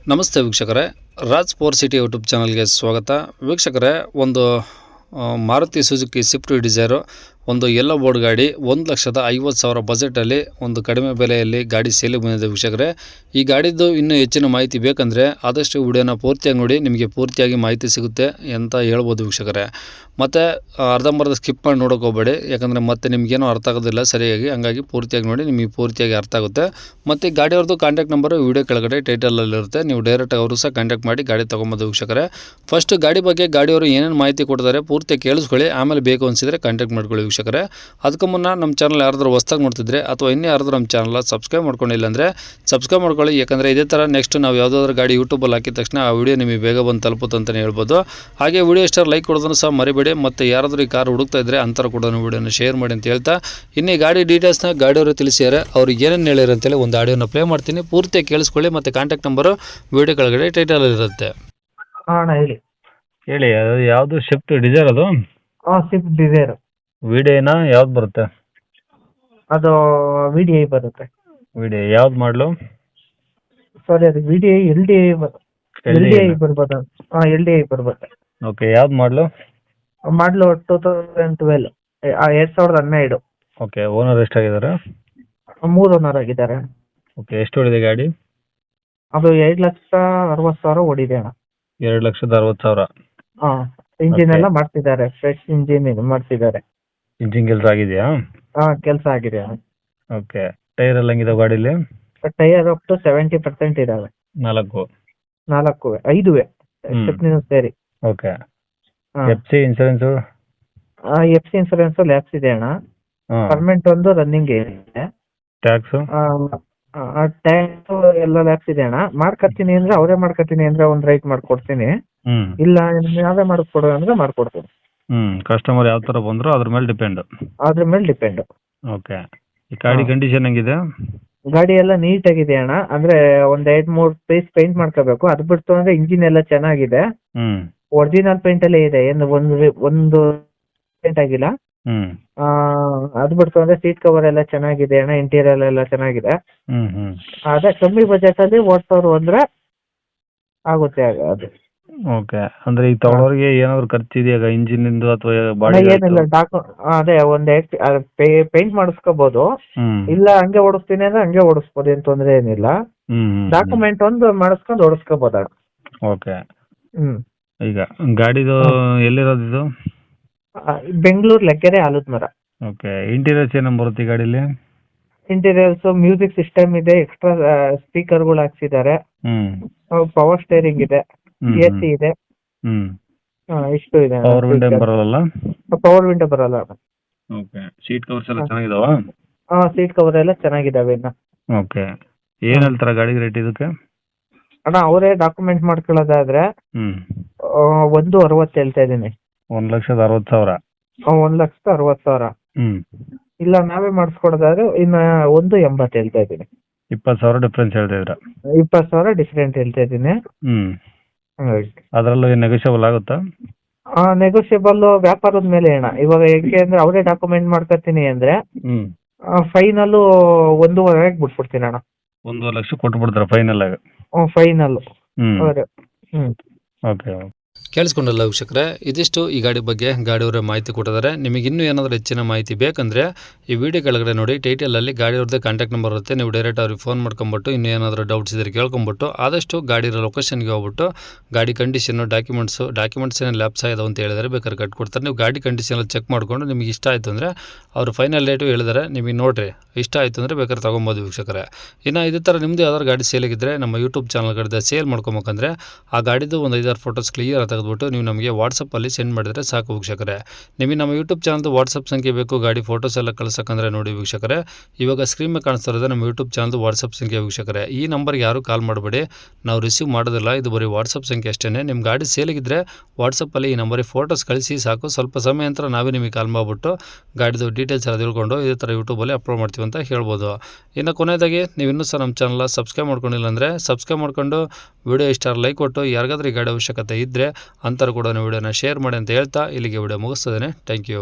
ನಮಸ್ತೆ ವೀಕ್ಷಕರೇ, Raj four city YouTube ಚಾನಲ್ಗೆ ಸ್ವಾಗತ. ವೀಕ್ಷಕರೇ, ಒಂದು ಮಾರುತಿ ಸುಜುಕಿ ಸ್ವಿಫ್ಟ್ ಡಿಸೈರು ಒಂದು ಯೆಲ್ಲೋ ಬೋರ್ಡ್ ಗಾಡಿ 1,50,000 ಬಜೆಟಲ್ಲಿ ಒಂದು ಕಡಿಮೆ ಬೆಲೆಯಲ್ಲಿ ಗಾಡಿ ಸೇಲಿಗೆ ಬಂದಿದೆ ವೀಕ್ಷಕರೇ. ಈ ಗಾಡಿದ್ದು ಇನ್ನೂ ಹೆಚ್ಚಿನ ಮಾಹಿತಿ ಬೇಕಂದರೆ ಆದಷ್ಟು ವಿಡಿಯೋನ ಪೂರ್ತಿಯಾಗಿ ನೋಡಿ, ನಿಮಗೆ ಪೂರ್ತಿಯಾಗಿ ಮಾಹಿತಿ ಸಿಗುತ್ತೆ ಅಂತ ಹೇಳ್ಬೋದು ವೀಕ್ಷಕರೇ. ಮತ್ತು ಅರ್ಧಂಬರ್ಧ ಸ್ಕಿಪ್ ಮಾಡಿ ನೋಡೋಕೆ ಹೋಗಬೇಡಿ, ಯಾಕಂದರೆ ಮತ್ತೆ ನಿಮಗೇನೋ ಅರ್ಥ ಆಗೋದಿಲ್ಲ ಸರಿಯಾಗಿ. ಹಂಗಾಗಿ ಪೂರ್ತಿಯಾಗಿ ನೋಡಿ, ನಿಮಗೆ ಪೂರ್ತಿಯಾಗಿ ಅರ್ಥ ಆಗುತ್ತೆ. ಮತ್ತು ಗಾಡಿಯವ್ರದ್ದು ಕಾಂಟ್ಯಾಕ್ಟ್ ನಂಬರು ವಿಡಿಯೋ ಕೆಳಗಡೆ ಟೈಟಲಲ್ಲಿರುತ್ತೆ, ನೀವು ಡೈರೆಕ್ಟಾಗಿ ಅವರು ಸಹ ಕಾಂಟ್ಯಾಕ್ಟ್ ಮಾಡಿ ಗಾಡಿ ತೊಗೊಬೋದು ವೀಕ್ಷಕರೇ. ಫಸ್ಟ್ ಗಾಡಿ ಬಗ್ಗೆ ಗಾಡಿಯವರು ಏನೇನು ಮಾಹಿತಿ ಕೊಡ್ತಾರೆ ಪೂರ್ತಿಯಾಗಿ ಕೇಳಿಸ್ಕೊಳ್ಳಿ, ಆಮೇಲೆ ಬೇಕು ಅನಿಸಿದರೆ ಕಾಂಟ್ಯಾಕ್ಟ್ ಮಾಡ್ಕೊಳ್ಳಿ ವೀಕ್ಷಕರೇ. ಅದಕ್ಕೂ ಮುನ್ನ ನಮ್ಮ ಚಾನಲ್ ಯಾರಾದರೂ ಹೊಸ್ದಾಗಿ ನೋಡ್ತಿದ್ರೆ ಅಥವಾ ಇನ್ನೂ ಯಾರಾದರೂ ನಮ್ಮ ಚಾನಲ್ ಸಬ್ಸ್ಕ್ರೈಬ್ ಮಾಡ್ಕೊಂಡಿಲ್ಲ ಅಂದರೆ ಸಬ್ಸ್ಕ್ರೈಬ್ ಮಾಡ್ಕೊಳ್ಳಿ. ಯಾಕಂದರೆ ಇದೇ ಥರ ನೆಕ್ಸ್ಟ್ ನಾವು ಯಾವುದಾದ್ರೂ ಗಾಡಿ ಯೂಟ್ಯೂಬಲ್ಲಿ ಹಾಕಿದ ತಕ್ಷಣ ಆ ವಿಡಿಯೋ ನಿಮಗೆ ಬೇಗ ಬಂದು ತಲುಪುತ್ತೆ ಅಂತಲೇ ಹೇಳ್ಬೋದು. ಹಾಗೆ ವಿಡಿಯೋ ಇಷ್ಟ ಲೈಕ್ ಕೊಡೋದನ್ನು ಸಹ ಮರಿಬೇಡಿ. ಮತ್ತು ಯಾರಾದರೂ ಈ ಕಾರ್ ಹುಡುಕ್ತಾ ಇದ್ದರೆ ಅಂತರ ಕೂಡ ವಿಡಿಯೋನ ಶೇರ್ ಮಾಡಿ ಅಂತ ಹೇಳ್ತಾ, ಇನ್ನೇ ಗಾಡಿ ಡೀಟೇಲ್ಸ್ನ ಗಾಡಿಯವರು ತಿಳಿಸಿದ್ದಾರೆ. ಅವ್ರು ಏನೇನು ಹೇಳಿರು ಅಂತೇಳಿ ಒಂದು ಆಡಿಯೋನ ಪ್ಲೇ ಮಾಡ್ತೀನಿ, ಪೂರ್ತಿಯಾಗಿ ಕೇಳಿಸ್ಕೊಳ್ಳಿ. ಮತ್ತು ಕಾಂಟ್ಯಾಕ್ಟ್ ನಂಬರು ವಿಡಿಯೋ ಕೆಳಗಡೆ ಟೈಟಲಲ್ಲಿರುತ್ತೆ. ಹೇಳಿ ಹೇಳಿ, ಅದು ಯಾವುದು ಶಿಫ್ಟ್ ಡಿಸೈರ್? ಅದು ಸ್ವಿಫ್ಟ್ ಡಿಸೈರ್. ವಿಡಿಯೋನ ಯಾವ್ದು ಬರುತ್ತೆ? ಅದು VDI ಬರುತ್ತೆ. ವಿಡಿಯೋ ಯಾವ್ದು ಮಾಡಲು? ಸಾರಿ, ಅದು VDI LDI ಬರ್ಬೋದು. LDI ಬರ್ಬೋದು. ಓಕೆ, ಯಾವ್ದು ಮಾಡಲು? ಮಾಡಲು 2012, 2012. ಓಕೆ, ಓನರ್ ಎಷ್ಟಾಗಿದ್ದಾರೆ? 3 ಓನರ್ ಆಗಿದ್ದಾರೆ. ಓಕೆ, ಎಷ್ಟು ಹೊಡಿದೆ ಗಾಡಿ? ಅದು 2,60,000 ಓಡಿದೆ ಅಣ್ಣ. 2,60,000. ಇಂಜಿನ್ ಎಲ್ಲ ಮಾಡ್ತಿದ್ದಾರೆ, ಫ್ರೆಶ್ ಇಂಜಿನ್ ಮಾಡ್ತಿದ್ದಾರೆ. ಇಂಜಿನ್ ಕೆಲಸ ಆಗಿದೆಯಾ? ಕೆಲಸ ಆಗಿದೆ ಅಣ್ಣ. ಓಕೆ, ಟೈರ್ ಎಲ್ಲ ಹೆಂಗಿದೆ ಗಾಡೀಲಿ? ಟೈರ್ ಅಪ್ ಟು 70% ಇದಾವೆ. 5 ಸ್ಟೆಪ್ನಿನೂ ಸೇರಿ. Okay, FC insurance? FC insurance lapse ಇದೆ ಅಣ್ಣ. ಪರ್ಮನೆಂಟ್ ಒಂದು ರನ್ನಿಂಗ್ ಇದೆ. ಟ್ಯಾಕ್ಸ್? ಟ್ಯಾಕ್ಸ್ ಎಲ್ಲ ಲ್ಯಾಪ್ಸ್ ಇದೆ ಅಣ್ಣ. ಮಾಡ್ಕೊಡ್ತೀನಿ ಅಂದ್ರೆ ಅವರೇ ಮಾಡ್ಕೊಡ್ತೀನಿ ಅಂದ್ರೆ ಒಂದು ರೈಟ್ ಮಾಡ್ಕೊಡ್ತೀನಿ, ಇಲ್ಲ ನಾವೇ ಮಾಡ್ಕೊಡೋ ಅಂದ್ರೆ ಮಾಡ್ಕೊಡ್ತೀನಿ. ಕಸ್ಟಮರ್ ಯಾವ ತರ ಬಂದ್ರು ಅದ್ರ ಮೇಲೆ ಡಿಪೆಂಡ್. ಓಕೆ, ಈ ಗಾಡಿ ಕಂಡೀಷನ್ ಹೆಂಗಿದೆ? ಗಾಡಿ ಎಲ್ಲ ನೀಟ್ ಆಗಿದೆ ಅಣ್ಣ. ಅಂದ್ರೆ ಒಂದ್ 2-3 ಪೀಸ್ ಪೇಂಟ್ ಮಾಡ್ಕೋಬೇಕು. ಅದು ಬಿಡ್ತು ಅಂದ್ರೆ ಇಂಜಿನ್ ಎಲ್ಲ ಚೆನ್ನಾಗಿದೆ. ಒರಿಜಿನಲ್ ಪೇಂಟ್ ಅಲ್ಲೇ ಇದೆ, ಏನು ಒಂದು ಪೇಂಟ್ ಆಗಿಲ್ಲ. ಅದು ಬಿಡ್ತು ಅಂದ್ರೆ ಸೀಟ್ ಕವರ್ ಎಲ್ಲ ಚೆನ್ನಾಗಿದೆ ಅಣ್ಣ. ಇಂಟೀರಿಯರ್ ಎಲ್ಲ ಚೆನ್ನಾಗಿದೆ. ಅದೇ ಕಮ್ಮಿ ಬಜೆಟ್ ಅಲ್ಲಿ ಓಡ್ಸೋರು ಅಂದ್ರೆ ಆಗುತ್ತೆ ಅದು. ಓಕೆ, ಅಂದ್ರೆ ಈ ತಗೊಳ್ಳೋರಿಗೆ ಏನಾದ್ರು ಖರ್ಚು ಇದೆಯಾ ಇಂಜಿನ್ ಇಂದು ಅಥವಾ ಬಾಡಿ? ಏನಿಲ್ಲ, ಅದೇ ಒಂದ್ ಪೇಂಟ್ ಮಾಡಿಸ್ಕೋಬಹುದು, ಇಲ್ಲ ಹಂಗೆ ಓಡಿಸ್ತೀನಿ ಅಂದ್ರೆ ಹಂಗೆ ಓಡಿಸ್ಬೋದು, ಏನ್ ತೊಂದ್ರೆ ಏನಿಲ್ಲ. ಡಾಕ್ಯುಮೆಂಟ್ ಒಂದು ಮಾಡಿಸ್ಕೊಂಡು ಓಡಿಸ್ಕೋಬಹುದು. ಓಕೆ, ಈಗ ಗಾಡಿದು ಎಲ್ಲಿರೋದು ಇದು? ಬೆಂಗಳೂರು ಲೆಕ್ಕೆರೆ ಆಲದ ಮರ. ಓಕೆ, ಇಂಟೀರಿಯರ್ಸ್ ಏನ ಬರುತ್ತೆ ಈ ಗಾಡಿಲಿ? ಇಂಟೀರಿಯರ್ಸ್ ಮ್ಯೂಸಿಕ್ ಸಿಸ್ಟಮ್ ಇದೆ, ಎಕ್ಸ್ಟ್ರಾ ಸ್ಪೀಕರ್ಗಳು ಹಾಕ್ಸಿದ್ದಾರೆ, ಪವರ್ ಸ್ಟೇರಿಂಗ್ ಇದೆ, AC ಇದೆ. ಇಷ್ಟು ಇದೆ. ಪವರ್ ವಿಂಡೋ ಬರಲ್ಲ? ಪವರ್ ವಿಂಡೋ ಬರಲ್ಲ. ಓಕೆ, ಸೀಟ್ ಕವರ್ಸ್ ಎಲ್ಲ ಚೆನ್ನಾಗಿದಾವ? ಸೀಟ್ ಕವರ್ ಎಲ್ಲ ಚೆನ್ನಾಗಿದಾವೆ ಇನ್ನ. ಓಕೆ, ಏನ್ ಹೇಳ್ತಾರ ಗಾಡಿ ರೇಟ್ ಇದಕ್ಕೆ? ಅಣ್ಣ ಅವರೇ ಡಾಕ್ಯುಮೆಂಟ್ ಮಾಡ್ಕೊಳ್ಳೋದಾದ್ರೆ 1,60,000 ಹೇಳ್ತಾ ಇದೀನಿ. 1,60,000? 1,60,000. ಇಲ್ಲ ನಾವೇ ಮಾಡಿಸ್ಕೊಡೋದಾದ್ರೆ ಇನ್ನ 1,80,000 ಹೇಳ್ತಾ ಇದೀನಿ. 20,000 ಡಿಫ್ರೆನ್ಸ್ ಹೇಳ್ತಾ ಇದ್ರ? 20,000 ಡಿಫ್ರೆಂಟ್ ಹೇಳ್ತಾ ಇದೀನಿ. ಅದ್ರಲ್ಲೂ ನೆಗೋಷಿಯಬಲ್ ಆಗುತ್ತಾ? ನೆಗೋಷಿಯಬಲ್ ವ್ಯಾಪಾರದ ಮೇಲೆ ಅಣ್ಣ. ಇವಾಗ ಹೆಂಗೆ ಅಂದ್ರೆ ಅವರೇ ಡಾಕ್ಯುಮೆಂಟ್ ಮಾಡ್ಕೊತೀನಿ ಅಂದ್ರೆ ಫೈನಲ್ 1,50,000 ಬಿಟ್ಬಿಡ್ತೀನಿ ಅಣ್ಣ. 1,50,000 ಲಕ್ಷ ಕೊಟ್ಟು ಬಿಡ್ತಾರ ಫೈನಲ್ ಆಗಿ? ಫೈನಲ್. ಓಕೆ, ಕೇಳಿಸ್ಕೊಂಡಲ್ಲ ವೀಕ್ಷಕರೇ, ಇದಿಷ್ಟು ಈ ಗಾಡಿ ಬಗ್ಗೆ ಗಾಡಿಯವರೇ ಮಾಹಿತಿ ಕೊಟ್ಟಿದ್ದಾರೆ. ನಿಮಗೆ ಇನ್ನೂ ಏನಾದರೂ ಹೆಚ್ಚಿನ ಮಾಹಿತಿ ಬೇಕಂದರೆ ಈ ವಿಡಿಯೋ ಕೆಳಗಡೆ ನೋಡಿ, ಟೈಟಲಲ್ಲಿ ಗಾಡಿಯವ್ರದ್ದೇ ಕಾಂಟ್ಯಾಕ್ಟ್ ನಂಬರ್ ಇರುತ್ತೆ. ನೀವು ಡೈರೆಕ್ಟ್ ಅವ್ರಿಗೆ ಫೋನ್ ಮಾಡ್ಕೊಂಬಿಟ್ಟು ಇನ್ನೂ ಏನಾದರೂ ಡೌಟ್ಸ್ ಇದ್ದರೆ ಕೇಳ್ಕೊಂಬಿಟ್ಟು ಆದಷ್ಟು ಗಾಡಿರೋ ಲೊಕೇಶನ್ಗೆ ಹೋಗ್ಬಿಟ್ಟು ಗಾಡಿ ಕಂಡೀಷನ್ನು ಡಾಕ್ಯುಮೆಂಟ್ಸ್ ಏನು ಲ್ಯಾಪ್ಸ್ ಆಗಿದೆ ಅಂತ ಹೇಳಿದರೆ ಬೇಕಾದ್ರೆ ಕಟ್ಕೊಡ್ತಾರೆ. ನೀವು ಗಾಡಿ ಕಂಡೀಷನ್ ಚೆಕ್ ಮಾಡಿಕೊಂಡು ನಿಮಗೆ ಇಷ್ಟ ಆಯಿತು ಅಂದರೆ ಅವರು ಫೈನಲ್ ರೇಟು ಹೇಳಿದರೆ ನಿಮಗೆ ನೋಡಿರಿ, ಇಷ್ಟ ಆಯಿತು ಅಂದರೆ ಬೇಕಾದ್ರೆ ತೊಗೊಬೋದು ವೀಕ್ಷಕರೇ. ಇನ್ನು ಇದೇ ಥರ ನಿಮ್ಮದು ಯಾವ್ದಾದ್ರು ಗಾಡಿ ಸೇಲಿಗಿದ್ರೆ ನಮ್ಮ ಯೂಟ್ಯೂಬ್ ಚಾನಲ್ ಕಡೆ ಸೇಲ್ ಮಾಡ್ಕೊಬೇಕಂದ್ರೆ ಆ ಗಾಡಿದು ಒಂದು 5-6 ಫೋಟೋಸ್ ಕ್ಲಿಯರ್ ತೆಗೆದುಬಿಟ್ಟು ನೀವು ನಮಗೆ ವಾಟ್ಸಪ್ಪಲ್ಲಿ ಸೆಂಡ್ ಮಾಡಿದರೆ ಸಾಕು ವೀಕ್ಷಕರೇ. ನಿಮಗೆ ನಮ್ಮ ಯೂಟ್ಯೂಬ್ ಚಾನಲ್ದು ವಾಟ್ಸಪ್ ಸಂಖ್ಯೆ ಬೇಕು ಗಾಡಿ ಫೋಟೋಸ್ ಎಲ್ಲ ಕಳ್ಸೋಕ್ಕಂದ್ರೆ ನೋಡಿ ವೀಕ್ಷಕರೇ, ಇವಾಗ ಸ್ಕ್ರೀನ್ ಮೇಲೆ ಕಾಣಿಸ್ತಾ ಇರೋದು ನಮ್ಮ ಯೂಟ್ಯೂಬ್ ಚಾನಲ್ದು ವಾಟ್ಸಪ್ ಸಂಖ್ಯೆ ವೀಕ್ಷಕರೇ. ಈ ನಂಬರ್ಗೆ ಯಾರು ಕಾಲ್ ಮಾಡಬೇಡಿ, ನಾವು ರಿಸೀವ್ ಮಾಡೋದಿಲ್ಲ, ಇದು ಬರೀ ವಾಟ್ಸಪ್ ಸಂಖ್ಯೆ ಅಷ್ಟೇ. ನಿಮ್ಮ ಗಾಡಿ ಸೇಲಿಗಿದ್ರೆ ವಾಟ್ಸಪ್ಪಲ್ಲಿ ಈ ನಂಬರಿಗೆ ಫೋಟೋಸ್ ಕಳಿಸಿ ಸಾಕು. ಸ್ವಲ್ಪ ಸಮಯ ನಂತರ ನಾವೇ ನಿಮಗೆ ಕಾಲ್ ಮಾಡಿಬಿಟ್ಟು ಗಾಡಿದು ಡೀಟೇಲ್ಸ್ ಎಲ್ಲ ತಿಳ್ಕೊಂಡು ಇದೇ ಥರ ಯೂಟ್ಯೂಬಲ್ಲಿ ಅಪ್ಲೋಡ್ ಮಾಡ್ತೀವಿ ಅಂತ ಹೇಳ್ಬೋದು. ಇನ್ನು ಕೊನೆಯದಾಗಿ ನೀವು ಇನ್ನೂ ಸಹ ನಮ್ಮ ಚಾನಲ್ ಸಬ್ಸ್ಕ್ರೈಬ್ ಮಾಡ್ಕೊಂಡಿಲ್ಲ ಅಂದರೆ ಸಬ್ಸ್ಕ್ರೈಬ್ ಮಾಡ್ಕೊಂಡು ವಿಡಿಯೋ ಇಷ್ಟ ಲೈಕ್ ಕೊಟ್ಟು ಯಾರಿಗಾದ್ರೂ ಈ ಗಾಡಿ ಅವಶ್ಯಕತೆ ಇದ್ದರೆ ಅಂಥವ್ರು ಕೂಡ ವಿಡಿಯೋನ ಶೇರ್ ಮಾಡಿ ಅಂತ ಹೇಳ್ತಾ ಇಲ್ಲಿಗೆ ವಿಡಿಯೋ ಮುಗಿಸ್ತೇನೆ. Thank you.